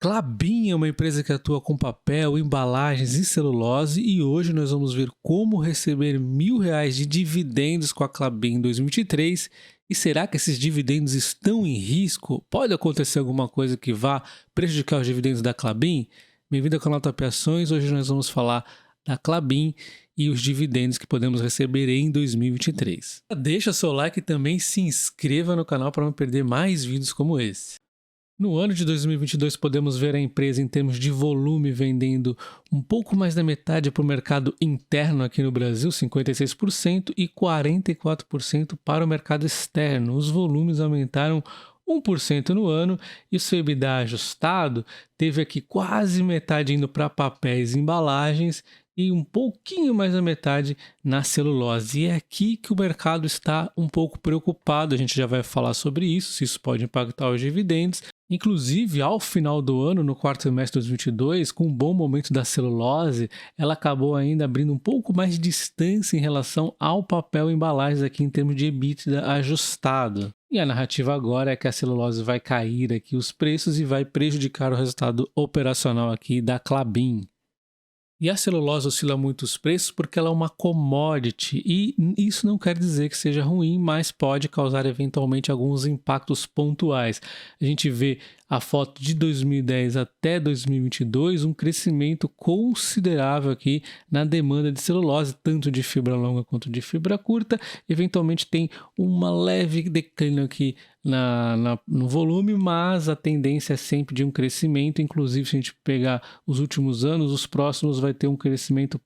Klabin é uma empresa que atua com papel, embalagens e celulose e hoje nós vamos ver como receber R$ 1.000 de dividendos com a Klabin em 2023. E será que esses dividendos estão em risco? Pode acontecer alguma coisa que vá prejudicar os dividendos da Klabin? Bem-vindo ao canal Top Ações. Hoje nós vamos falar da Klabin e os dividendos que podemos receber em 2023. Deixa seu like e também se inscreva no canal para não perder mais vídeos como esse. No ano de 2022, podemos ver a empresa em termos de volume vendendo um pouco mais da metade para o mercado interno aqui no Brasil, 56%, e 44% para o mercado externo. Os volumes aumentaram 1% no ano e o seu EBITDA ajustado teve aqui quase metade indo para papéis e embalagens e um pouquinho mais da metade na celulose. E é aqui que o mercado está um pouco preocupado. A gente já vai falar sobre isso, se isso pode impactar os dividendos. Inclusive, ao final do ano, no quarto semestre de 2022, com um bom momento da celulose, ela acabou ainda abrindo um pouco mais de distância em relação ao papel e embalagens aqui em termos de EBITDA ajustado. E a narrativa agora é que a celulose vai cair aqui os preços e vai prejudicar o resultado operacional aqui da Klabin. E a celulose oscila muito os preços porque ela é uma commodity e isso não quer dizer que seja ruim, mas pode causar eventualmente alguns impactos pontuais. A gente vê a foto de 2010 até 2022, um crescimento considerável aqui na demanda de celulose, tanto de fibra longa quanto de fibra curta. Eventualmente tem uma leve declínio aqui no volume, mas a tendência é sempre de um crescimento. Inclusive, se a gente pegar os últimos anos, os próximos vai ter um crescimento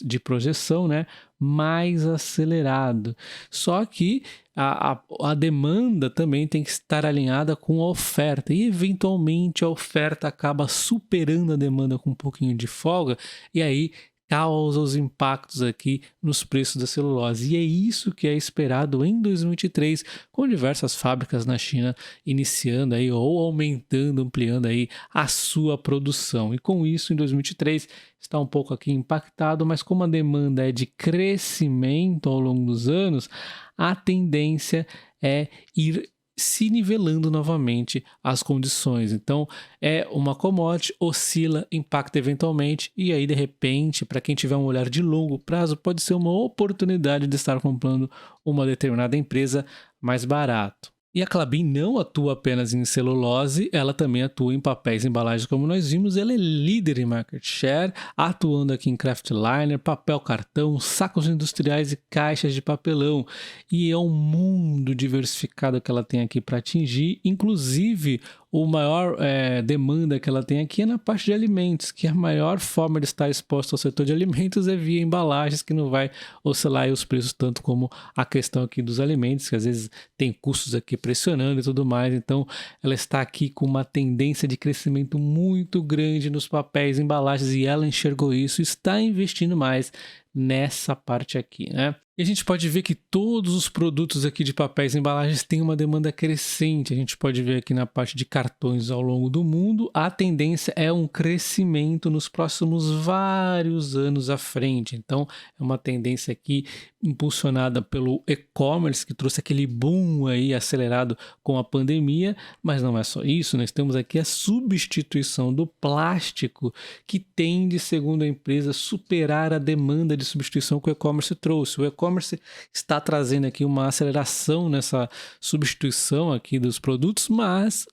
de projeção, né, mais acelerado. Só que a demanda também tem que estar alinhada com a oferta e eventualmente a oferta acaba superando a demanda com um pouquinho de folga e aí causa os impactos aqui nos preços da celulose. E é isso que é esperado em 2023, com diversas fábricas na China iniciando aí ou aumentando, ampliando aí a sua produção. E com isso, em 2023, está um pouco aqui impactado, mas como a demanda é de crescimento ao longo dos anos, a tendência é ir se nivelando novamente as condições. Então, é uma commodity, oscila, impacta eventualmente e aí, de repente, para quem tiver um olhar de longo prazo, pode ser uma oportunidade de estar comprando uma determinada empresa mais barato. E a Klabin não atua apenas em celulose, ela também atua em papéis e embalagens, como nós vimos. Ela é líder em market share, atuando aqui em kraftliner, papel cartão, sacos industriais e caixas de papelão. E é um mundo diversificado que ela tem aqui para atingir, inclusive o maior demanda que ela tem aqui é na parte de alimentos, que a maior forma de estar exposta ao setor de alimentos é via embalagens, que não vai oscilar os preços tanto como a questão aqui dos alimentos, que às vezes tem custos aqui pressionando e tudo mais. Então ela está aqui com uma tendência de crescimento muito grande nos papéis e embalagens e ela enxergou isso e está investindo mais nessa parte aqui, né? E a gente pode ver que todos os produtos aqui de papéis e embalagens têm uma demanda crescente. A gente pode ver aqui na parte de cartões ao longo do mundo, a tendência é um crescimento nos próximos vários anos à frente. Então, é uma tendência aqui impulsionada pelo e-commerce, que trouxe aquele boom aí acelerado com a pandemia, mas não é só isso, nós temos aqui a substituição do plástico, que tende, segundo a empresa, superar a demanda de substituição que o e-commerce trouxe. O e-commerce está trazendo aqui uma aceleração nessa substituição aqui dos produtos, mas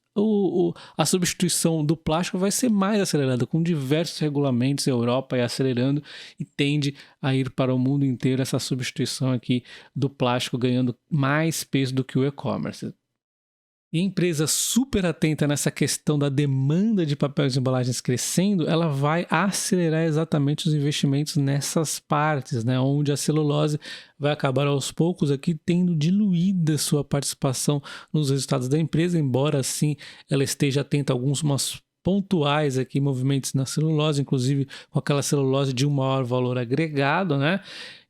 a substituição do plástico vai ser mais acelerada, com diversos regulamentos na Europa e acelerando, e tende a ir para o mundo inteiro essa substituição aqui do plástico, ganhando mais peso do que o e-commerce. E a empresa super atenta nessa questão da demanda de papéis e embalagens crescendo, ela vai acelerar exatamente os investimentos nessas partes, né? Onde a celulose vai acabar aos poucos aqui tendo diluída sua participação nos resultados da empresa, embora assim ela esteja atenta a alguns pontuais aqui movimentos na celulose, inclusive com aquela celulose de um maior valor agregado, né?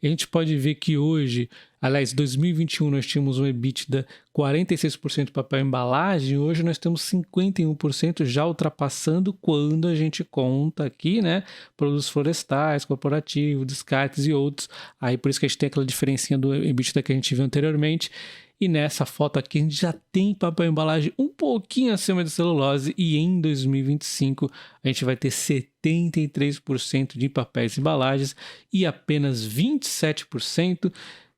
E a gente pode ver que hoje, aliás, em 2021 nós tínhamos um EBITDA 46% papel e embalagem, hoje nós temos 51%, já ultrapassando quando a gente conta aqui, né, produtos florestais, corporativos, descartes e outros. Aí por isso que a gente tem aquela diferencinha do EBITDA que a gente viu anteriormente. E nessa foto aqui a gente já tem papel embalagem um pouquinho acima de celulose e em 2025 a gente vai ter 73% de papéis e embalagens e apenas 27%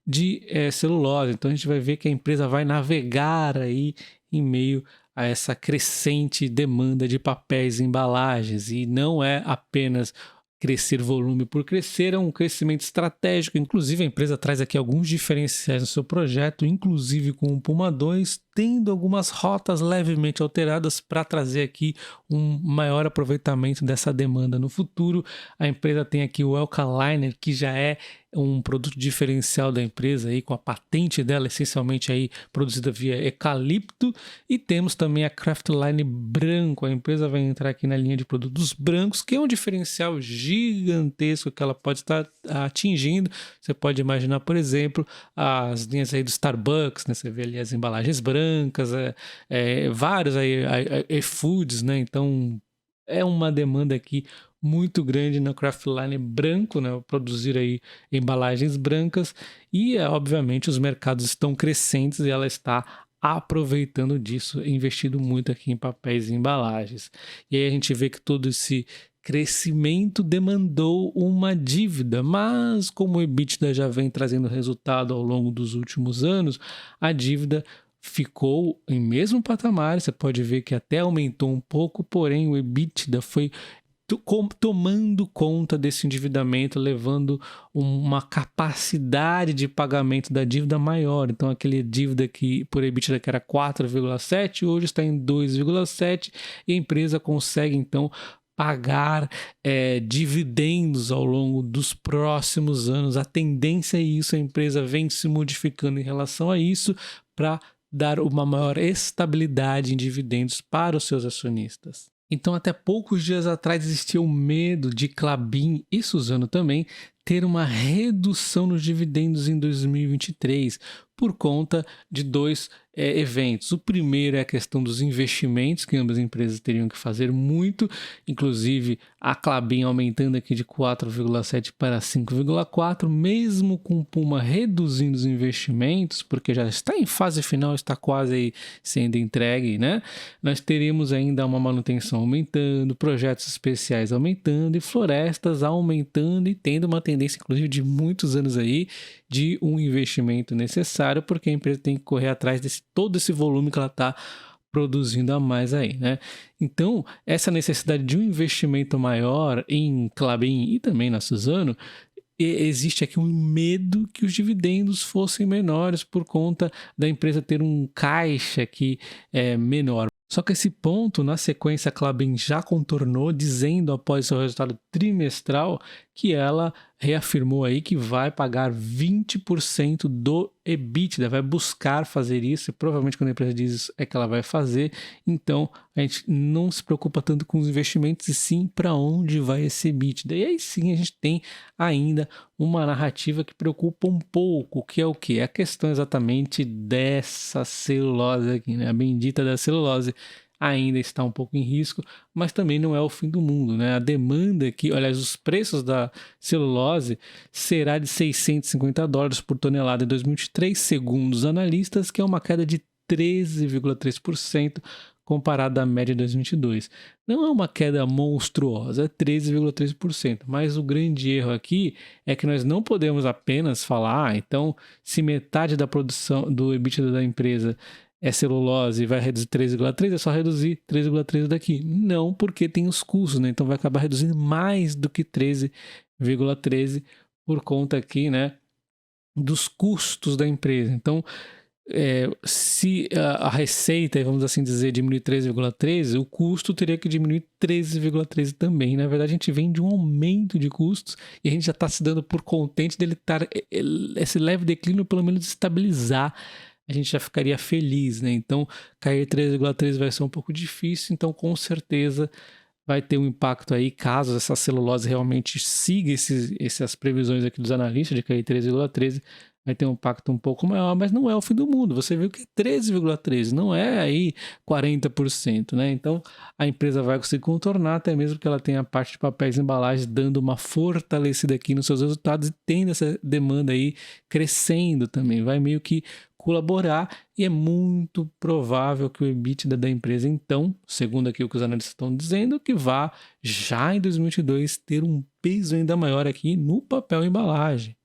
de celulose. Então a gente vai ver que a empresa vai navegar aí em meio a essa crescente demanda de papéis e embalagens, e não é apenas crescer volume por crescer, é um crescimento estratégico. Inclusive a empresa traz aqui alguns diferenciais no seu projeto, inclusive com o Puma 2, tendo algumas rotas levemente alteradas para trazer aqui um maior aproveitamento dessa demanda no futuro. A empresa tem aqui o Alkaliner, que já é um produto diferencial da empresa aí, com a patente dela essencialmente aí produzida via eucalipto, e temos também a Craftline branco. A empresa vai entrar aqui na linha de produtos brancos, que é um diferencial gigantesco que ela pode estar atingindo. Você pode imaginar, por exemplo, as linhas aí do Starbucks, né? Você vê ali as embalagens brancas, vários aí e-foods, né? Então é uma demanda aqui muito grande na Craftline branco, né? Produzir aí embalagens brancas, e obviamente os mercados estão crescentes e ela está aproveitando disso, investindo muito aqui em papéis e embalagens. E aí a gente vê que todo esse crescimento demandou uma dívida, mas como o EBITDA já vem trazendo resultado ao longo dos últimos anos, a dívida ficou em mesmo patamar. Você pode ver que até aumentou um pouco, porém o EBITDA foi tomando conta desse endividamento, levando uma capacidade de pagamento da dívida maior. Então aquele dívida que por EBITDA que era 4,7, hoje está em 2,7, e a empresa consegue então pagar dividendos ao longo dos próximos anos. A tendência é isso, a empresa vem se modificando em relação a isso para dar uma maior estabilidade em dividendos para os seus acionistas. Então, até poucos dias atrás existia o medo de Klabin e Suzano também ter uma redução nos dividendos em 2023 por conta de dois eventos. O primeiro é a questão dos investimentos que ambas as empresas teriam que fazer muito, inclusive a Klabin aumentando aqui de 4,7 para 5,4, mesmo com o Puma reduzindo os investimentos, porque já está em fase final, está quase aí sendo entregue, né? Nós teríamos ainda uma manutenção aumentando, projetos especiais aumentando e florestas aumentando, e tendo uma tendência, inclusive, de muitos anos aí, de um investimento necessário, porque a empresa tem que correr atrás de todo esse volume que ela está produzindo a mais aí, né? Então, essa necessidade de um investimento maior em Klabin e também na Suzano, existe aqui um medo que os dividendos fossem menores por conta da empresa ter um caixa aqui menor. Só que esse ponto, na sequência, a Klabin já contornou, dizendo após seu resultado trimestral que ela reafirmou aí que vai pagar 20% do EBITDA, vai buscar fazer isso, e provavelmente quando a empresa diz isso é que ela vai fazer. Então a gente não se preocupa tanto com os investimentos e sim para onde vai esse EBITDA. E aí sim a gente tem ainda uma narrativa que preocupa um pouco, que é o quê? A questão exatamente dessa celulose aqui, né? A bendita da celulose ainda está um pouco em risco, mas também não é o fim do mundo, né? A demanda aqui, aliás, os preços da celulose será de $650 por tonelada em 2023, segundo os analistas, que é uma queda de 13,3% comparada à média de 2022. Não é uma queda monstruosa, é 13,3%, mas o grande erro aqui é que nós não podemos apenas falar, então, se metade da produção do EBITDA da empresa é celulose e vai reduzir 3,3, é só reduzir 3,3 daqui. Não, porque tem os custos, né? Então vai acabar reduzindo mais do que 13,13 por conta aqui, né, dos custos da empresa. Então, se a receita, vamos assim dizer, diminuir 13,13, o custo teria que diminuir 13,13 também. Na verdade, a gente vem de um aumento de custos e a gente já está se dando por contente dele estar esse leve declínio, pelo menos estabilizar. A gente já ficaria feliz, né? Então, cair 3,3 vai ser um pouco difícil, então com certeza vai ter um impacto aí, caso essa celulose realmente siga essas previsões aqui dos analistas de cair 3,13, vai ter um impacto um pouco maior, mas não é o fim do mundo. Você viu que é 13,13, não é aí 40%, né? Então, a empresa vai conseguir contornar, até mesmo que ela tenha a parte de papéis e embalagens dando uma fortalecida aqui nos seus resultados e tendo essa demanda aí crescendo também. Vai meio que colaborar e é muito provável que o EBITDA da empresa, então, segundo aqui o que os analistas estão dizendo, que vá já em 2022 ter um peso ainda maior aqui no papel e embalagem.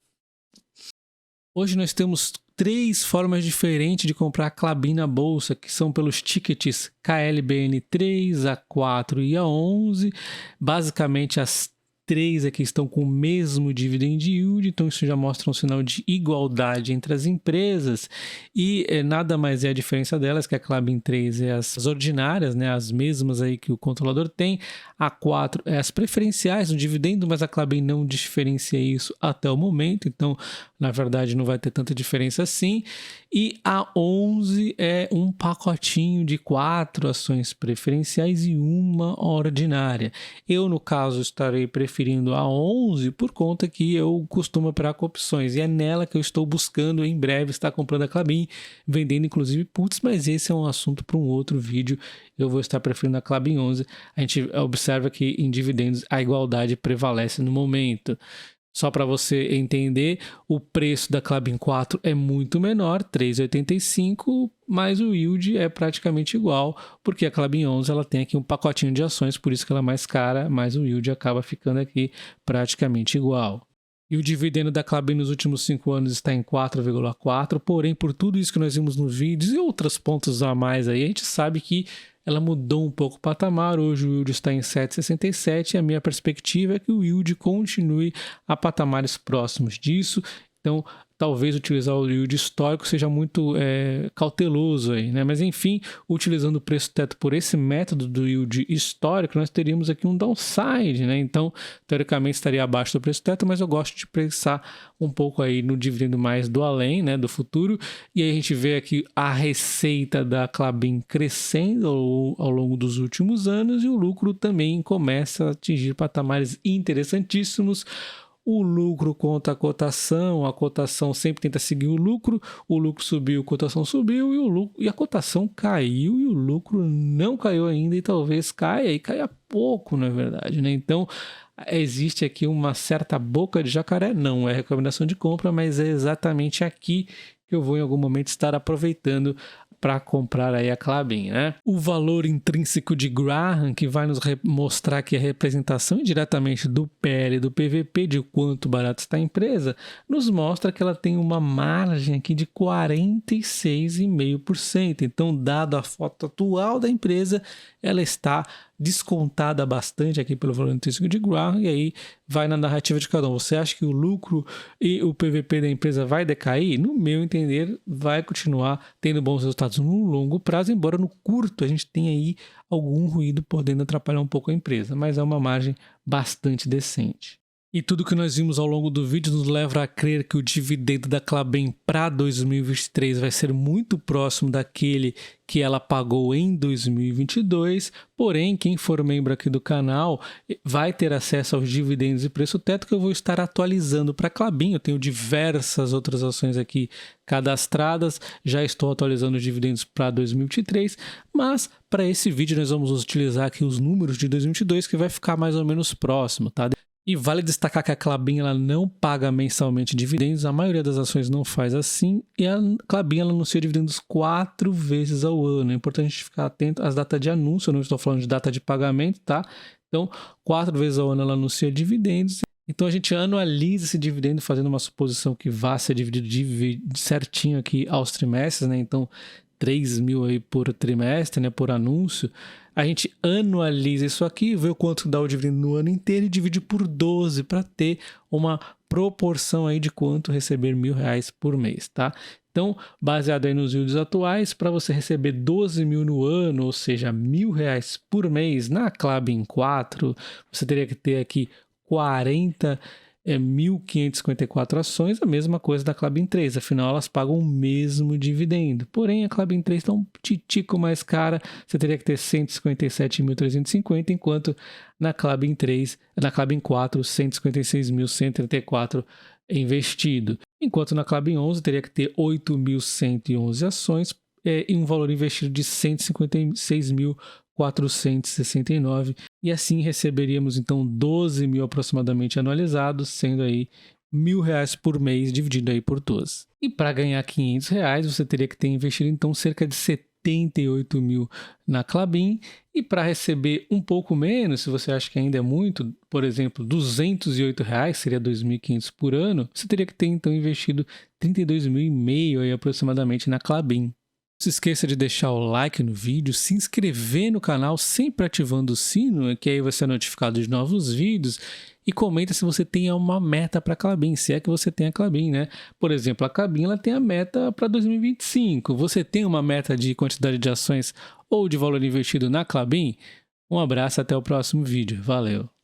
Hoje nós temos 3 formas diferentes de comprar a Klabin na bolsa, que são pelos tickets KLBN3, A4 e A11. Basicamente, as 3 aqui estão com o mesmo dividend yield, então isso já mostra um sinal de igualdade entre as empresas e nada mais é a diferença delas, que a Klabin 3 é as ordinárias, né, as mesmas aí que o controlador tem, a 4 é as preferenciais no dividendo, mas a Klabin não diferencia isso até o momento, então na verdade não vai ter tanta diferença assim, e a 11 é um pacotinho de 4 ações preferenciais e uma ordinária. Eu, no caso, estarei preferindo a 11 por conta que eu costumo operar com opções e é nela que eu estou buscando em breve estar comprando a Klabin, vendendo inclusive puts, mas esse é um assunto para um outro vídeo. Eu vou estar preferindo a Klabin 11. A gente observa que em dividendos a igualdade prevalece no momento. Só para você entender, o preço da Klabin 4 é muito menor, 3,85, mas o yield é praticamente igual, porque a Klabin 11 ela tem aqui um pacotinho de ações, por isso que ela é mais cara, mas o yield acaba ficando aqui praticamente igual. E o dividendo da Klabin nos últimos 5 anos está em 4,4, porém, por tudo isso que nós vimos no vídeo e outros pontos a mais aí, a gente sabe que ela mudou um pouco o patamar, hoje o yield está em 7,67 e a minha perspectiva é que o yield continue a patamares próximos disso, então talvez utilizar o yield histórico seja muito cauteloso aí, né? Mas enfim, utilizando o preço teto por esse método do yield histórico, nós teríamos aqui um downside, né? Então, teoricamente estaria abaixo do preço teto, mas eu gosto de pensar um pouco aí no dividendo mais do além, né? Do futuro, e aí a gente vê aqui a receita da Klabin crescendo ao longo dos últimos anos e o lucro também começa a atingir patamares interessantíssimos. O lucro contra a cotação sempre tenta seguir o lucro subiu, a cotação subiu e a cotação caiu e o lucro não caiu ainda e talvez caia e caia pouco, na verdade, né? Então, existe aqui uma certa boca de jacaré, não é recomendação de compra, mas é exatamente aqui que eu vou em algum momento estar aproveitando para comprar aí a Klabin, né? O valor intrínseco de Graham, que vai nos mostrar aqui a representação diretamente do PL e do PVP de quanto barato está a empresa, nos mostra que ela tem uma margem aqui de 46,5%. Então, dado a foto atual da empresa, ela está descontada bastante aqui pelo valor intrínseco de Graham, e aí vai na narrativa de cada um. Você acha que o lucro e o PVP da empresa vai decair? No meu entender, vai continuar tendo bons resultados no longo prazo, embora no curto a gente tenha aí algum ruído podendo atrapalhar um pouco a empresa, mas é uma margem bastante decente. E tudo que nós vimos ao longo do vídeo nos leva a crer que o dividendo da Klabin para 2023 vai ser muito próximo daquele que ela pagou em 2022, porém, quem for membro aqui do canal vai ter acesso aos dividendos e preço teto que eu vou estar atualizando para a Klabin. Eu tenho diversas outras ações aqui cadastradas, já estou atualizando os dividendos para 2023, mas para esse vídeo nós vamos utilizar aqui os números de 2022 que vai ficar mais ou menos próximo, tá? E vale destacar que a Klabin ela não paga mensalmente dividendos, a maioria das ações não faz assim, e a Klabin ela anuncia dividendos 4 vezes ao ano. É importante a gente ficar atento às datas de anúncio, eu não estou falando de data de pagamento, tá? Então, 4 vezes ao ano ela anuncia dividendos. Então a gente anualiza esse dividendo fazendo uma suposição que vá ser dividido certinho aqui aos trimestres, né? Então, 3 mil aí por trimestre, né? Por anúncio. A gente anualiza isso aqui, vê o quanto dá o dividendo no ano inteiro e divide por 12 para ter uma proporção aí de quanto receber R$1.000 por mês, tá? Então, baseado aí nos yields atuais, para você receber 12 mil no ano, ou seja, R$1.000 por mês na Klabin 4, você teria que ter aqui 1.554 ações, a mesma coisa da Klabin 3, afinal elas pagam o mesmo dividendo. Porém, a Klabin 3 está um titico mais cara, você teria que ter 157.350, enquanto na Klabin 4, 156.134 investido. Enquanto na Klabin 11 teria que ter 8.111 ações e um valor investido de 156.469, e assim receberíamos então 12 mil aproximadamente anualizados, sendo aí R$1.000 por mês dividido aí por 12. E para ganhar R$500 você teria que ter investido então cerca de 78 mil na Klabin, e para receber um pouco menos, se você acha que ainda é muito, por exemplo, R$208, seria 2.500 por ano, você teria que ter então investido 32.500 aí aproximadamente na Klabin. Não se esqueça de deixar o like no vídeo, se inscrever no canal, sempre ativando o sino, que aí você é notificado de novos vídeos, e comenta se você tem uma meta para a Klabin, se é que você tem a Klabin, né? Por exemplo, a Klabin ela tem a meta para 2025. Você tem uma meta de quantidade de ações ou de valor investido na Klabin? Um abraço, até o próximo vídeo. Valeu!